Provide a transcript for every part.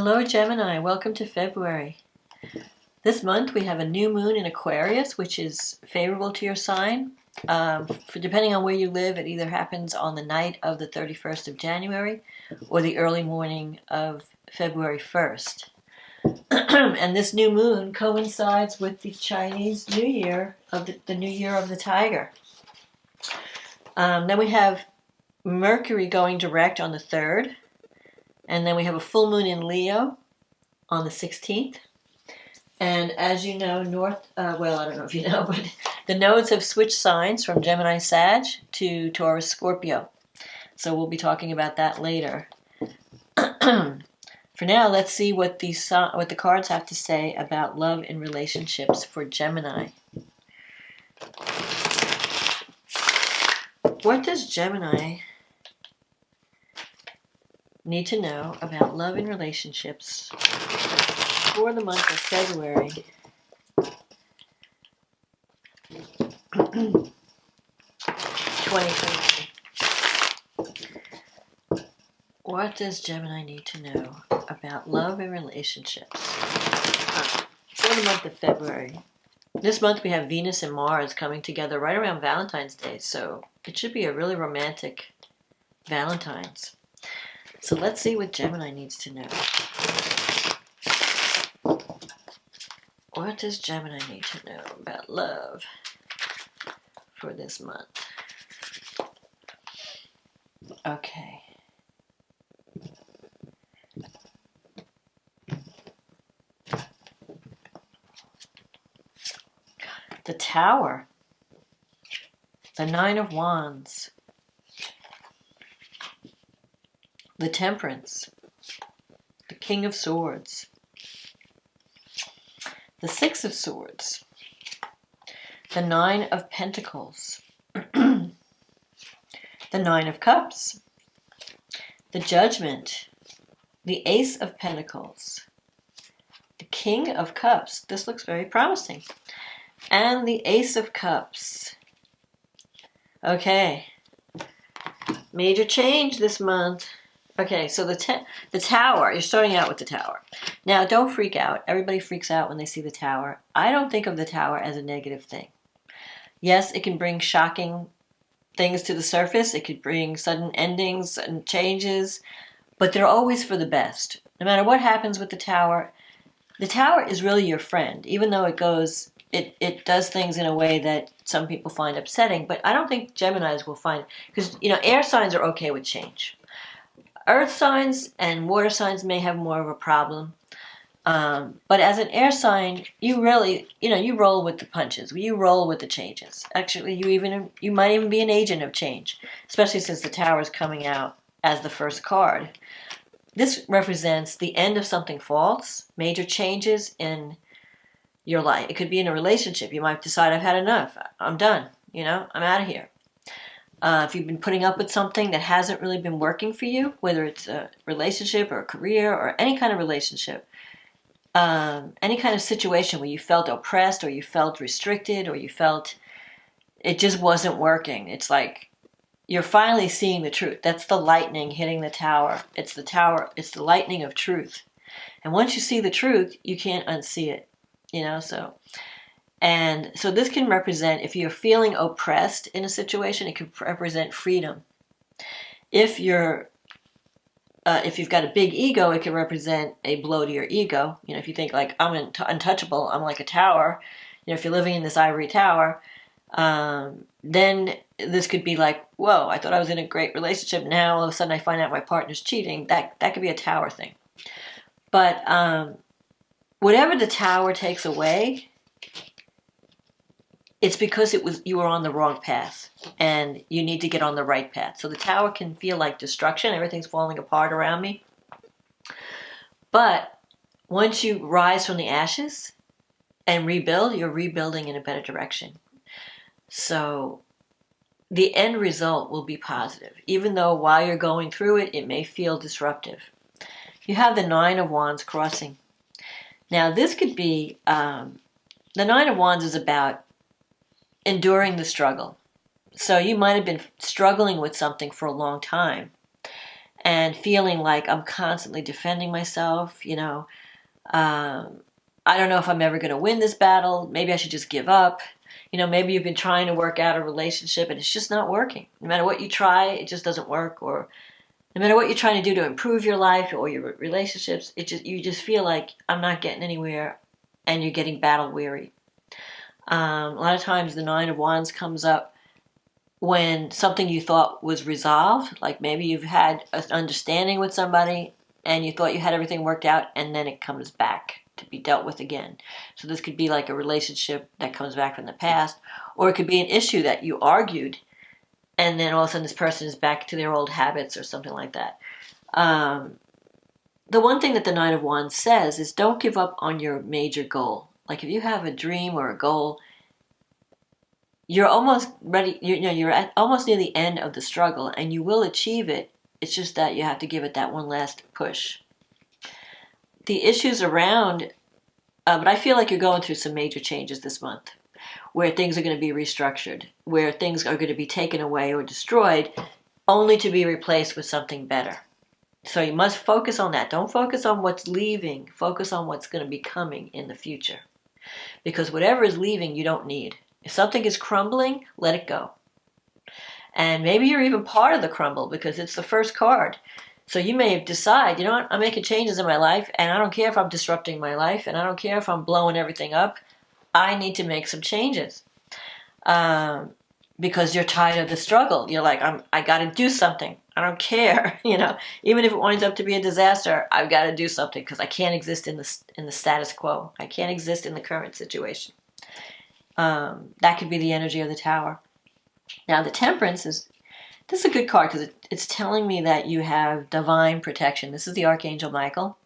Hello Gemini, welcome to February. This month we have a new moon in Aquarius, which is favorable to your sign. Depending on where you live, it either happens on the night of the 31st of January or the early morning of February 1st. And this new moon coincides with the Chinese New Year, of the New Year of the Tiger. Then we have Mercury going direct on the 3rd. And then we have a full moon in Leo on the 16th. And as you know, I don't know if you know, but the nodes have switched signs from Gemini Sag to Taurus Scorpio. So we'll be talking about that later. For now, let's see what the cards have to say about love and relationships for Gemini. What does Gemini need to know about love and relationships for the month of February 2023? What does Gemini need to know about love and relationships for the month of February? This month we have Venus and Mars coming together right around Valentine's Day, so it should be a really romantic Valentine's. So let's see what Gemini needs to know. What does Gemini need to know about love for this month? Okay. The Tower. The Nine of Wands. The Temperance, the King of Swords, the Six of Swords, the Nine of Pentacles, the Nine of Cups, the Judgment, the Ace of Pentacles, the King of Cups. This looks very promising. And the Ace of Cups. Okay. Major change this month. Okay, so the Tower, you're starting out with the Tower. Now, don't freak out. Everybody freaks out when they see the Tower. I don't think of the Tower as a negative thing. Yes, it can bring shocking things to the surface. It could bring sudden endings and changes, but they're always for the best. No matter what happens with the Tower is really your friend, even though it does things in a way that some people find upsetting, but I don't think Geminis will find, because, air signs are okay with change. Earth signs and water signs may have more of a problem. But as an air sign, you really, you roll with the punches. You roll with the changes. Actually, you might even be an agent of change, especially since the Tower is coming out as the first card. This represents the end of something false, major changes in your life. It could be in a relationship. You might decide, I've had enough. I'm done. I'm out of here. If you've been putting up with something that hasn't really been working for you, whether it's a relationship or a career or any kind of relationship, any kind of situation where you felt oppressed or you felt restricted or you felt it just wasn't working. It's like you're finally seeing the truth. That's the lightning hitting the Tower. It's the Tower. It's the lightning of truth. And once you see the truth, you can't unsee it. And so this can represent, if you're feeling oppressed in a situation, it can represent freedom. If you've got a big ego, it can represent a blow to your ego. If you think like, I'm untouchable, I'm like a tower. If you're living in this ivory tower, then this could be like, whoa, I thought I was in a great relationship. Now all of a sudden I find out my partner's cheating. That could be a tower thing. But whatever the Tower takes away, it's because you were on the wrong path and you need to get on the right path. So the Tower can feel like destruction. Everything's falling apart around me. But once you rise from the ashes and rebuild, you're rebuilding in a better direction. So the end result will be positive, even though while you're going through it, it may feel disruptive. You have the Nine of Wands crossing. Now this could be, the Nine of Wands is about enduring the struggle. So you might have been struggling with something for a long time. and feeling like I'm constantly defending myself, I don't know if I'm ever going to win this battle. Maybe I should just give up. Maybe you've been trying to work out a relationship and it's just not working. No matter what you try, it just doesn't work. Or no matter what you're trying to do to improve your life or your relationships, you just feel like I'm not getting anywhere, and you're getting battle weary. A lot of times the Nine of Wands comes up when something you thought was resolved, like maybe you've had an understanding with somebody and you thought you had everything worked out, and then it comes back to be dealt with again. So this could be like a relationship that comes back from the past, or it could be an issue that you argued, and then all of a sudden this person is back to their old habits or something like that. The one thing that the Nine of Wands says is don't give up on your major goal. Like if you have a dream or a goal, you're almost ready, you're at almost near the end of the struggle, and you will achieve it. It's just that you have to give it that one last push. The issues around, but I feel like you're going through some major changes this month, where things are going to be restructured, where things are going to be taken away or destroyed, only to be replaced with something better. So you must focus on that. Don't focus on what's leaving. Focus on what's going to be coming in the future. Because whatever is leaving, you don't need. If something is crumbling, let it go. And maybe you're even part of the crumble because it's the first card. So you may decide, I'm making changes in my life, and I don't care if I'm disrupting my life, and I don't care if I'm blowing everything up. I need to make some changes. Because you're tired of the struggle. You're like, I got to do something. I don't care. Even if it winds up to be a disaster, I've got to do something because I can't exist in the status quo. I can't exist in the current situation. That could be the energy of the Tower. Now, the Temperance this is a good card because it's telling me that you have divine protection. This is the Archangel Michael.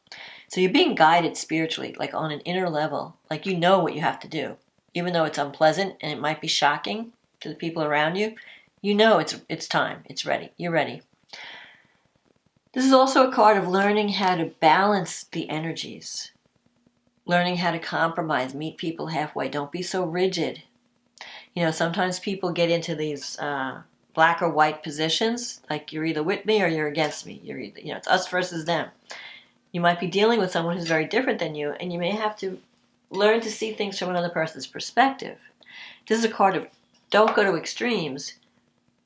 So you're being guided spiritually, like on an inner level. Like you know what you have to do. Even though it's unpleasant and it might be shocking to the people around you, it's time. It's ready. You're ready. This is also a card of learning how to balance the energies. Learning how to compromise, meet people halfway. Don't be so rigid. Sometimes people get into these black or white positions, like you're either with me or you're against me. You're either, it's us versus them. You might be dealing with someone who's very different than you, and you may have to learn to see things from another person's perspective. This is a card of don't go to extremes.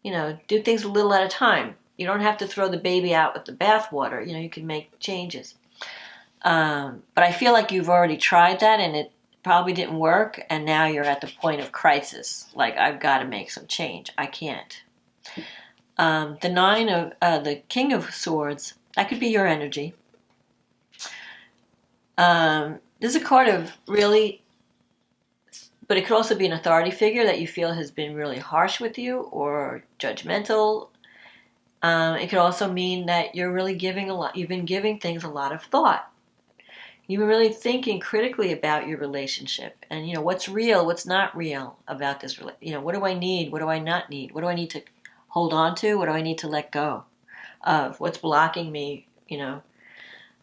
Do things a little at a time. You don't have to throw the baby out with the bathwater. You can make changes. But I feel like you've already tried that, and it probably didn't work, and now you're at the point of crisis. Like, I've got to make some change. I can't. The King of Swords, that could be your energy. This is a card of really, but it could also be an authority figure that you feel has been really harsh with you or judgmental. It could also mean that you're really you've been giving things a lot of thought. You've been really thinking critically about your relationship and, what's real, what's not real about this. What do I need? What do I not need? What do I need to hold on to? What do I need to let go of? What's blocking me,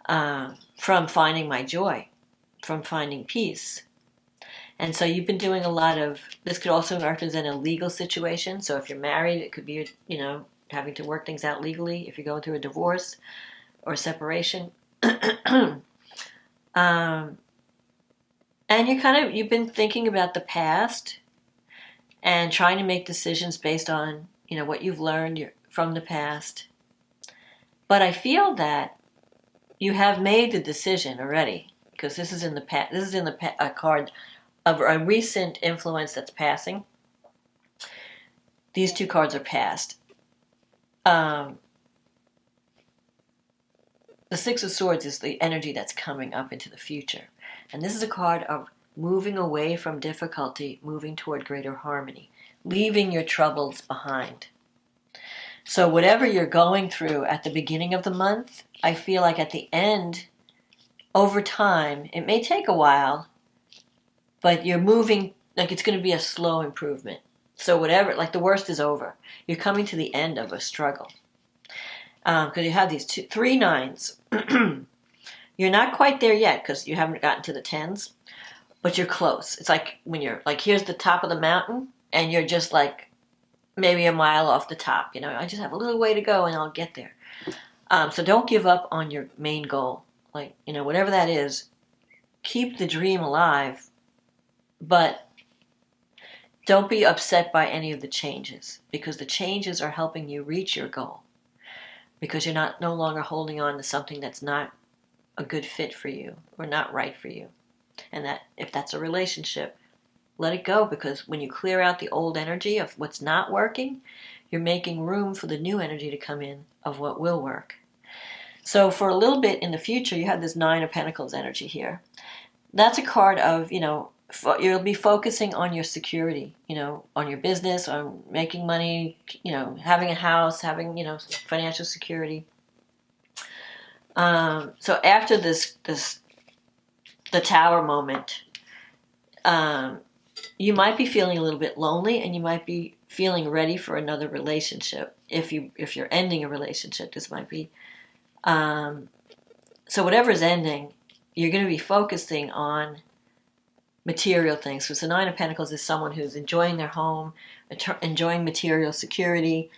from finding my joy, from finding peace? And so you've been doing a lot of, this could also represent a legal situation. So if you're married, it could be, having to work things out legally if you're going through a divorce or separation. And you've been thinking about the past and trying to make decisions based on, what you've learned from the past. But I feel that you have made the decision already, because this is in the past. This is in a card of a recent influence that's passing. These two cards are past. The Six of Swords is the energy that's coming up into the future. And this is a card of moving away from difficulty, moving toward greater harmony, leaving your troubles behind. So whatever you're going through at the beginning of the month, I feel like at the end, over time, it may take a while, but you're moving, like it's going to be a slow improvement. So whatever, like the worst is over. You're coming to the end of a struggle. Because you have these three nines. You're not quite there yet because you haven't gotten to the tens, but you're close. It's like when you're like, here's the top of the mountain, and you're just like maybe a mile off the top. I just have a little way to go and I'll get there. So don't give up on your main goal. Like, whatever that is, keep the dream alive, but don't be upset by any of the changes, because the changes are helping you reach your goal, because you're no longer holding on to something that's not a good fit for you or not right for you. And that if that's a relationship, let it go, because when you clear out the old energy of what's not working, you're making room for the new energy to come in of what will work. So for a little bit in the future, you have this Nine of Pentacles energy here. That's a card of, you'll be focusing on your security, on your business, on making money, having a house, having, financial security. So after the Tower moment, you might be feeling a little bit lonely, and you might be feeling ready for another relationship. If you're ending a relationship, this might be. So whatever is ending, you're going to be focusing on material things. So the Nine of Pentacles is someone who's enjoying their home, enjoying material security,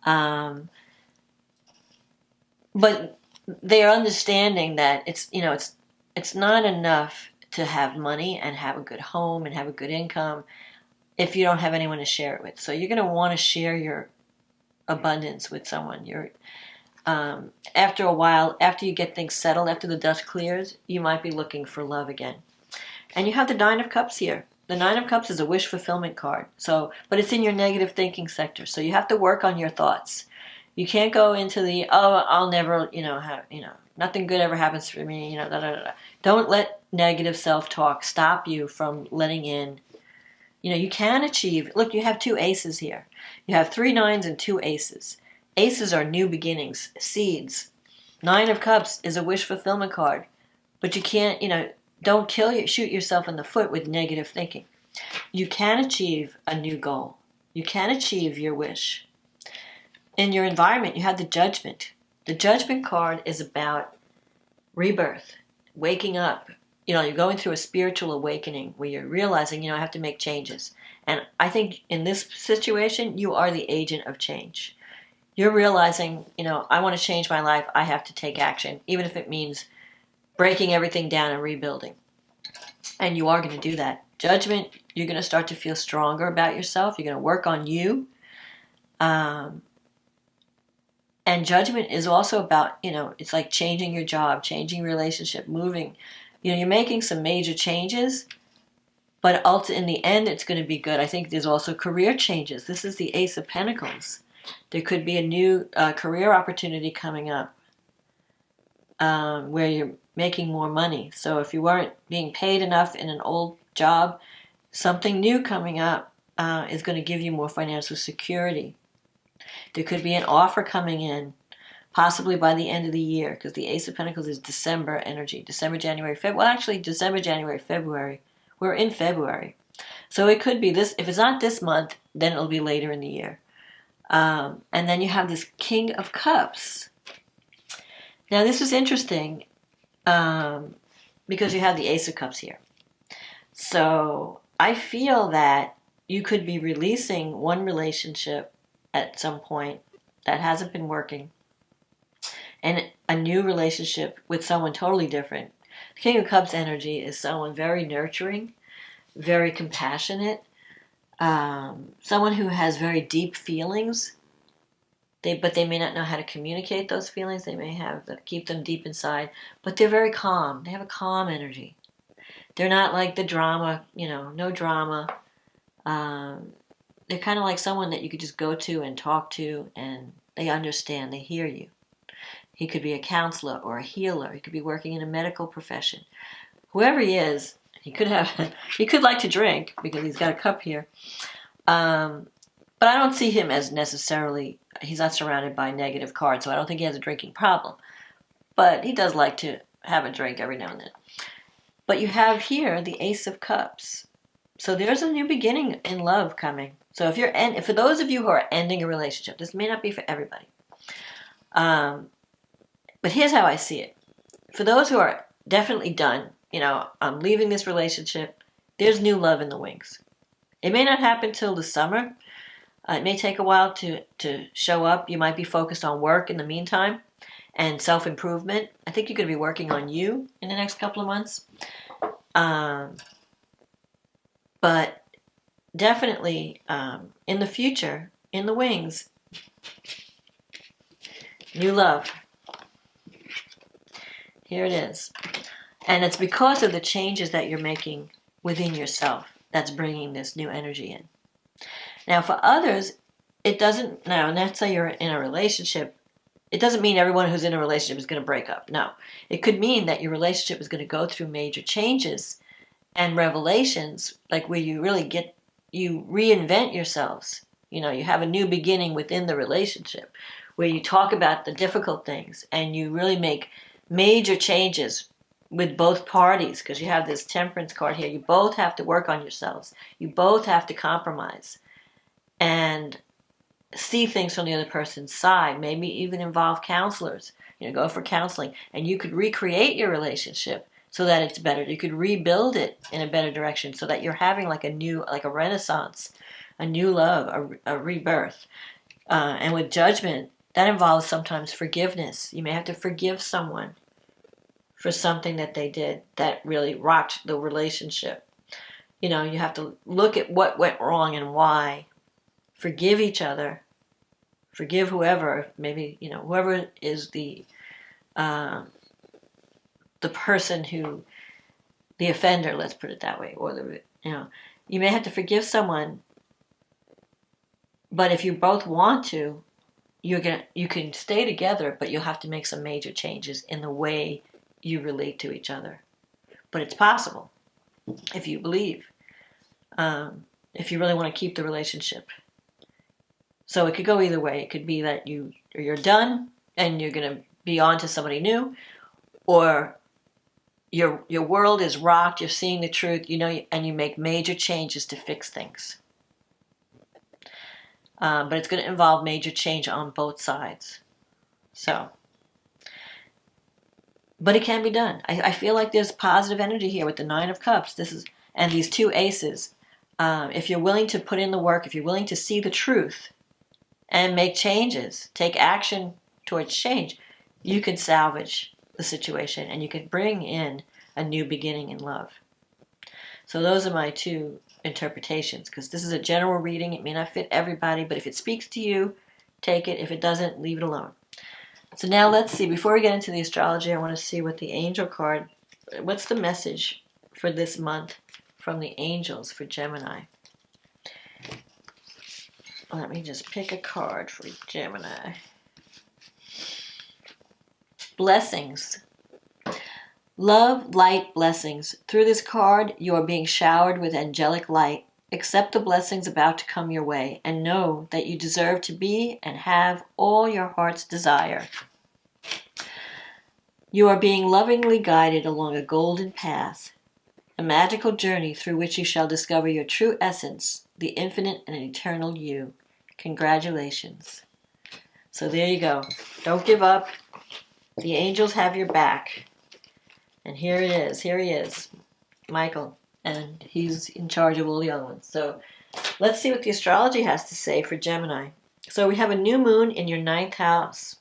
but they're understanding that it's not enough to have money and have a good home and have a good income if you don't have anyone to share it with. So you're going to want to share your abundance with someone. After a while, after you get things settled, after the dust clears, you might be looking for love again. And you have the Nine of Cups here. The Nine of Cups is a wish fulfillment card. But it's in your negative thinking sector. So you have to work on your thoughts. You can't go into I'll never, nothing good ever happens for me, da, da, da. Don't let negative self-talk stop you from letting in. You can achieve. Look, you have two aces here. You have 3 nines and 2 aces. Aces are new beginnings, seeds. Nine of Cups is a wish fulfillment card. But you can't, don't shoot yourself in the foot with negative thinking. You can achieve a new goal. You can achieve your wish. In your environment, you have the Judgment. The Judgment card is about rebirth, waking up. You're going through a spiritual awakening where you're realizing, I have to make changes. And I think in this situation, you are the agent of change. You're realizing, I want to change my life. I have to take action, even if it means breaking everything down and rebuilding. And you are going to do that. Judgment, you're going to start to feel stronger about yourself. You're going to work on you. And Judgment is also about, it's like changing your job, changing your relationship, moving. You're making some major changes, but in the end, it's going to be good. I think there's also career changes. This is the Ace of Pentacles. There could be a new career opportunity coming up where you're making more money. So if you weren't being paid enough in an old job, something new coming up is going to give you more financial security. There could be an offer coming in, possibly by the end of the year, because the Ace of Pentacles is December energy. December, January, February. Well, actually, December, January, February. We're in February. So it could be this. If it's not this month, then it'll be later in the year. And then you have this King of Cups. Now, this is interesting because you have the Ace of Cups here. So I feel that you could be releasing one relationship at some point that hasn't been working, and a new relationship with someone totally different. The King of Cups energy is someone very nurturing, very compassionate, someone who has very deep feelings, but they may not know how to communicate those feelings. They may keep them deep inside, but they're very calm. They have a calm energy. They're not like the drama, no drama. They're kind of like someone that you could just go to and talk to, and they understand, they hear you. He could be a counselor or a healer. He could be working in a medical profession. Whoever he is, he could like to drink because he's got a cup here. But I don't see him as necessarily, he's not surrounded by negative cards, so I don't think he has a drinking problem. But he does like to have a drink every now and then. But you have here the Ace of Cups. So there's a new beginning in love coming. So for those of you who are ending a relationship, this may not be for everybody. But here's how I see it. For those who are definitely done, I'm leaving this relationship, there's new love in the wings. It may not happen till the summer. It may take a while to show up. You might be focused on work in the meantime. and self-improvement. I think you're going to be working on you in the next couple of months. But definitely in the future, in the wings, new love. Here it is. And it's because of the changes that you're making within yourself that's bringing this new energy in. Now, for others, it doesn't, now, let's say you're in a relationship, it doesn't mean everyone who's in a relationship is going to break up. No. It could mean that your relationship is going to go through major changes and revelations, like where you really you reinvent yourselves. You know, you have a new beginning within the relationship where you talk about the difficult things and you really make major changes with both parties, because you have this temperance card here. You both have to work on yourselves. You both have to compromise and see things from the other person's side, maybe even involve counselors. You know, go for counseling, and you could recreate your relationship so that it's better. You could rebuild it in a better direction so that you're having like a renaissance, a new love, a rebirth. And with judgment, that involves sometimes forgiveness. You may have to forgive someone for something that they did that really rocked the relationship. You know, you have to look at what went wrong and why. Forgive each other. Forgive whoever, maybe, you know, whoever is the person who, the offender, let's put it that way, or you may have to forgive someone, but if you both want to, you can stay together, but you'll have to make some major changes in the way you relate to each other. But it's possible if you believe, if you really want to keep the relationship. So it could go either way. It could be that you're done and you're going to be on to somebody new, or your world is rocked, you're seeing the truth, you know, and you make major changes to fix things. But it's going to involve major change on both sides. So, but it can be done. I feel like there's positive energy here with the Nine of Cups. And these two aces. If you're willing to put in the work, if you're willing to see the truth and make changes, take action towards change, you can salvage the situation and you can bring in a new beginning in love. So those are my two interpretations, because this is a general reading. It may not fit everybody, but if it speaks to you, take it. If it doesn't, leave it alone. So now let's see. Before we get into the astrology, I want to see what the angel card, what's the message for this month from the angels for Gemini. Let me just pick a card for Gemini. Blessings. Love, light, blessings. Through this card, you are being showered with angelic light. Accept the blessings about to come your way and know that you deserve to be and have all your heart's desire. You are being lovingly guided along a golden path, a magical journey through which you shall discover your true essence, the infinite and eternal you. Congratulations. So there you go. Don't give up. The angels have your back. And here it is. Here he is, Michael. And he's in charge of all the other ones. So let's see what the astrology has to say for Gemini. So we have a new moon in your 9th house.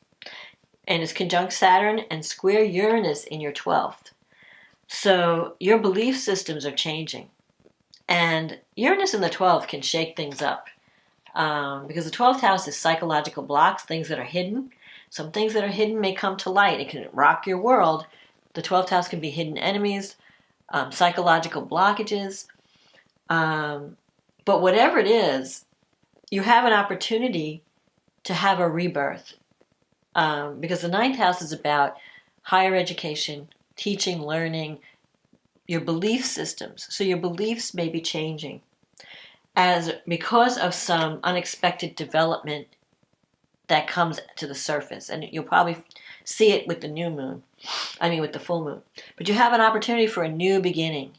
And it's conjunct Saturn and square Uranus in your 12th. So your belief systems are changing. And Uranus in the 12th can shake things up. Because the 12th house is psychological blocks, things that are hidden. Some things that are hidden may come to light. It can rock your world. The 12th house can be hidden enemies, psychological blockages. But whatever it is, you have an opportunity to have a rebirth. Because the 9th house is about higher education, teaching, learning, your belief systems. So your beliefs may be changing because of some unexpected development that comes to the surface. And you'll probably see it with the with the full moon. But you have an opportunity for a new beginning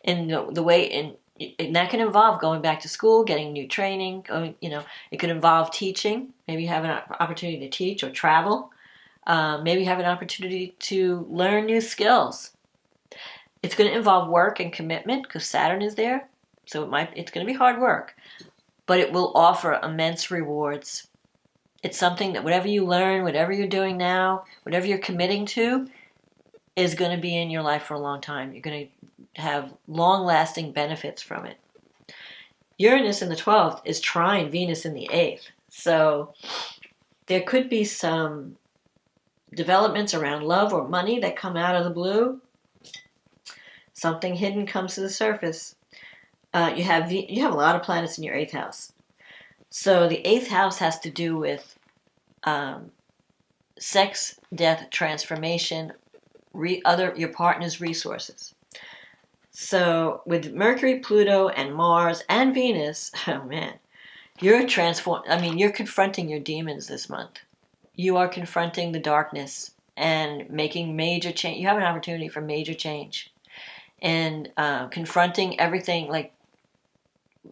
in the way, and that can involve going back to school, getting new training, it could involve teaching. Maybe you have an opportunity to teach or travel. Maybe you have an opportunity to learn new skills. It's going to involve work and commitment because Saturn is there. So it's going to be hard work, but it will offer immense rewards. It's something that whatever you learn, whatever you're doing now, whatever you're committing to, is going to be in your life for a long time. You're going to have long-lasting benefits from it. Uranus in the 12th is trine Venus in the 8th. So there could be some developments around love or money that come out of the blue. Something hidden comes to the surface. You have a lot of planets in your 8th house. So the 8th house has to do with sex, death, transformation, your partner's resources. So with Mercury, Pluto, and Mars, and Venus, oh man, you're confronting your demons this month. You are confronting the darkness and making major change. You have an opportunity for major change. And confronting everything like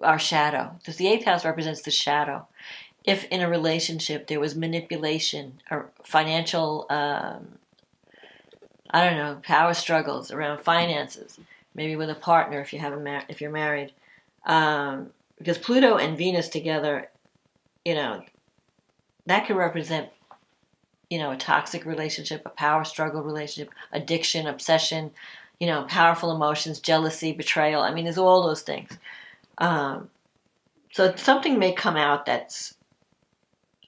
our shadow. Because the 8th house represents the shadow. If in a relationship there was manipulation or financial, power struggles around finances, maybe with a partner if if you're married, because Pluto and Venus together, that could represent, a toxic relationship, a power struggle relationship, addiction, obsession, powerful emotions, jealousy, betrayal. I mean, there's all those things. So something may come out that's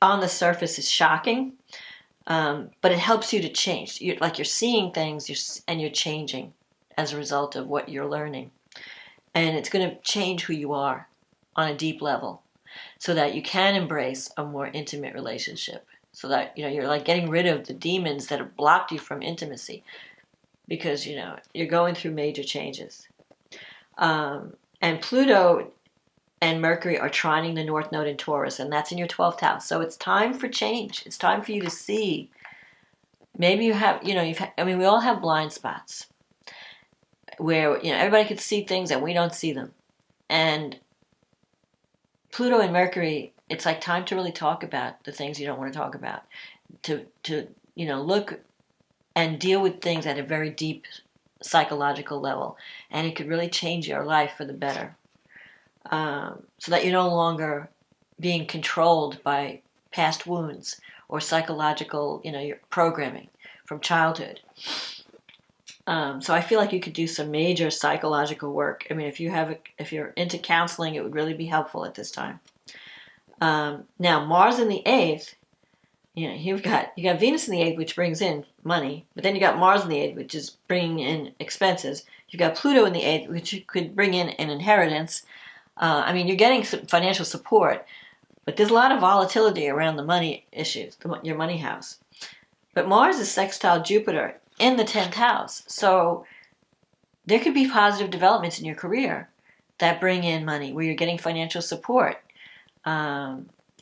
on the surface is shocking, but it helps you to change. You're seeing things, and you're changing as a result of what you're learning. And it's going to change who you are on a deep level so that you can embrace a more intimate relationship. So that, you're like getting rid of the demons that have blocked you from intimacy because, you're going through major changes. And Pluto and Mercury are trining the North Node in Taurus, and that's in your 12th house. So it's time for change. It's time for you to see. Maybe you have, we all have blind spots where, everybody can see things and we don't see them. And Pluto and Mercury, it's like time to really talk about the things you don't want to talk about. To look and deal with things at a very deep psychological level. And it could really change your life for the better. So that you're no longer being controlled by past wounds or psychological, your programming from childhood. So I feel like you could do some major psychological work. I mean, if you're into counseling, it would really be helpful at this time. Now Mars in the 8th, you got Venus in the 8th, which brings in money, but then you got Mars in the 8th, which is bringing in expenses. You've got Pluto in the 8th, which could bring in an inheritance. You're getting some financial support, but there's a lot of volatility around the money issues, your money house. But Mars is sextile Jupiter in the 10th house. So there could be positive developments in your career that bring in money, where you're getting financial support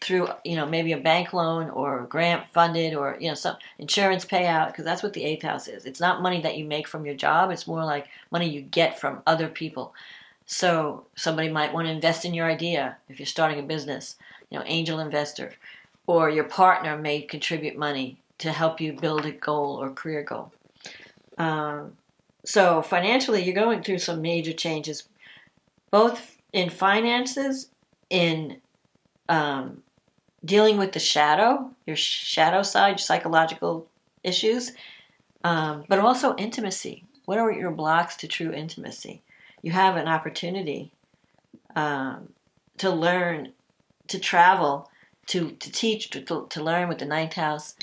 through, maybe a bank loan or grant funded or, some insurance payout, because that's what the 8th house is. It's not money that you make from your job. It's more like money you get from other people. So somebody might want to invest in your idea if you're starting a business, angel investor, or your partner may contribute money to help you build a goal or career goal. So financially, you're going through some major changes, both in finances, in dealing with the shadow, your shadow side, your psychological issues, but also intimacy. What are your blocks to true intimacy? You have an opportunity to learn, to travel, to teach, to learn with the 9th house.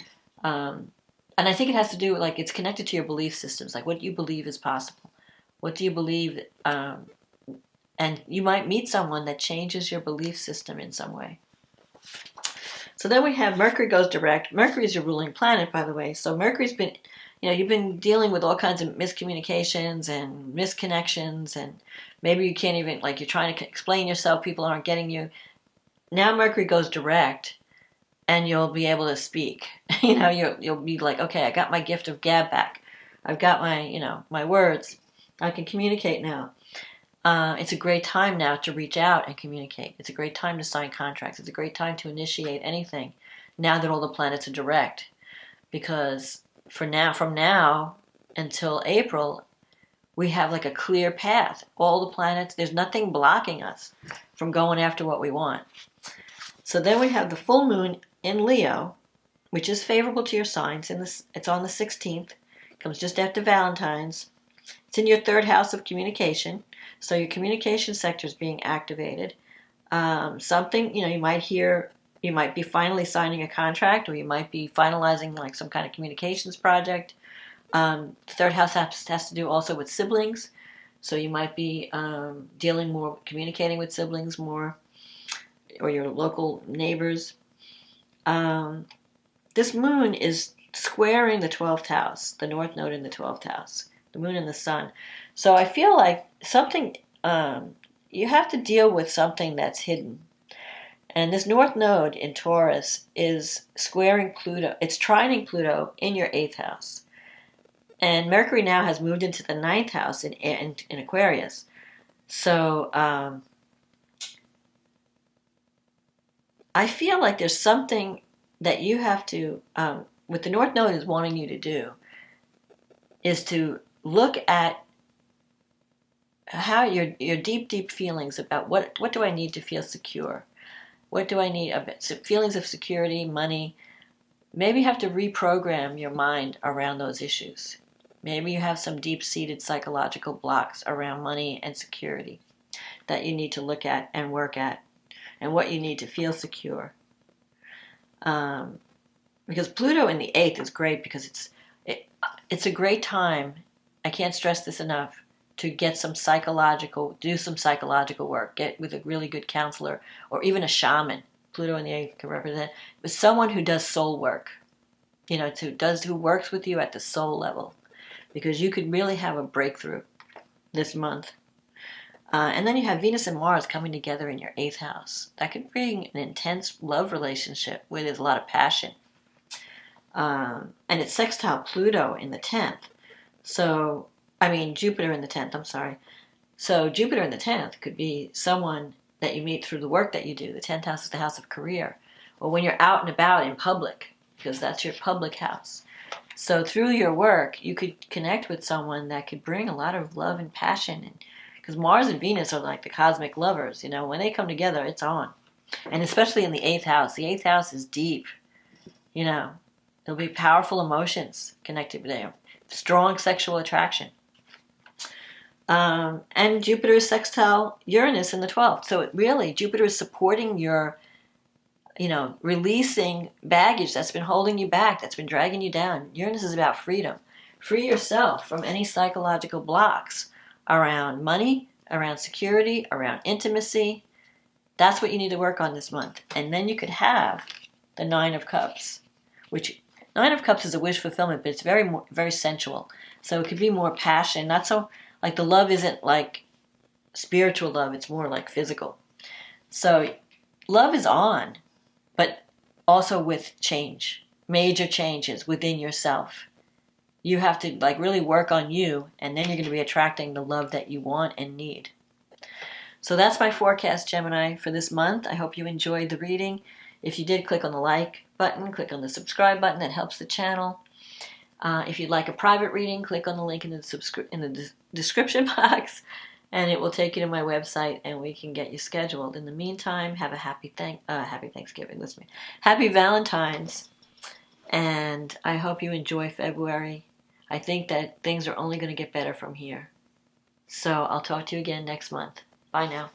And I think it has to do with, it's connected to your belief systems, like what do you believe is possible? What do you believe? And you might meet someone that changes your belief system in some way. So then we have Mercury goes direct. Mercury is your ruling planet, by the way. So Mercury's been, you've been dealing with all kinds of miscommunications and misconnections, and maybe you can't even, you're trying to explain yourself, people aren't getting you. Now Mercury goes direct, and you'll be able to speak. You'll be like, okay, I got my gift of gab back. I've got my, my words. I can communicate now. It's a great time now to reach out and communicate. It's a great time to sign contracts. It's a great time to initiate anything now that all the planets are direct. Because from now until April, we have a clear path. All the planets, there's nothing blocking us from going after what we want. So then we have the full moon in Leo, which is favorable to your signs. It's on the 16th. Comes just after Valentine's. It's in your third house of communication. So your communication sector is being activated. Something, you might hear, you might be finally signing a contract, or you might be finalizing like some kind of communications project. The third house has to do also with siblings. So you might be communicating with siblings more, or your local neighbors. This moon is squaring the 12th house, the North Node in the 12th house, the moon and the sun. So I feel like something, you have to deal with something that's hidden. And this North Node in Taurus is squaring Pluto. It's trining Pluto in your 8th house. And Mercury now has moved into the 9th house in Aquarius. So I feel like there's something that you have to, what the North Node is wanting you to do, is to look at how your deep feelings about what do I need to feel secure? What do I need? Feelings of security, money. Maybe you have to reprogram your mind around those issues. Maybe you have some deep-seated psychological blocks around money and security that you need to look at and work at, and what you need to feel secure. Because Pluto in the 8th is great, because it's a great time, I can't stress this enough, to do some psychological work, get with a really good counselor, or even a shaman. Pluto in the 8th can represent with someone who does soul work, who works with you at the soul level, because you could really have a breakthrough this month. And then you have Venus and Mars coming together in your 8th house. That could bring an intense love relationship where there's a lot of passion. And it's sextile Pluto in the 10th. Jupiter in the 10th, I'm sorry. So Jupiter in the 10th could be someone that you meet through the work that you do. The 10th house is the house of career. Or when you're out and about in public, because that's your public house. So through your work, you could connect with someone that could bring a lot of love and passion. Because Mars and Venus are like the cosmic lovers. When they come together, it's on. And especially in the 8th house. The 8th house is deep. There'll be powerful emotions connected there. Strong sexual attraction. And Jupiter is sextile Uranus in the 12th. So Jupiter is supporting your, releasing baggage that's been holding you back, that's been dragging you down. Uranus is about freedom. Free yourself from any psychological blocks around money, around security, around intimacy. That's what you need to work on this month. And then you could have the 9 of Cups, which 9 of Cups is a wish fulfillment, but it's very, very sensual. So it could be more passion, not so, like the love isn't like spiritual love, it's more like physical. So love is on, but also with change, major changes within yourself. You have to really work on you, and then you're going to be attracting the love that you want and need. So that's my forecast, Gemini, for this month. I hope you enjoyed the reading. If you did, click on the like button, click on the subscribe button. That helps the channel. If you'd like a private reading, click on the link in the description box, and it will take you to my website, and we can get you scheduled. In the meantime, have a happy Thanksgiving. Listen, happy Valentine's, and I hope you enjoy February. I think that things are only going to get better from here. So I'll talk to you again next month. Bye now.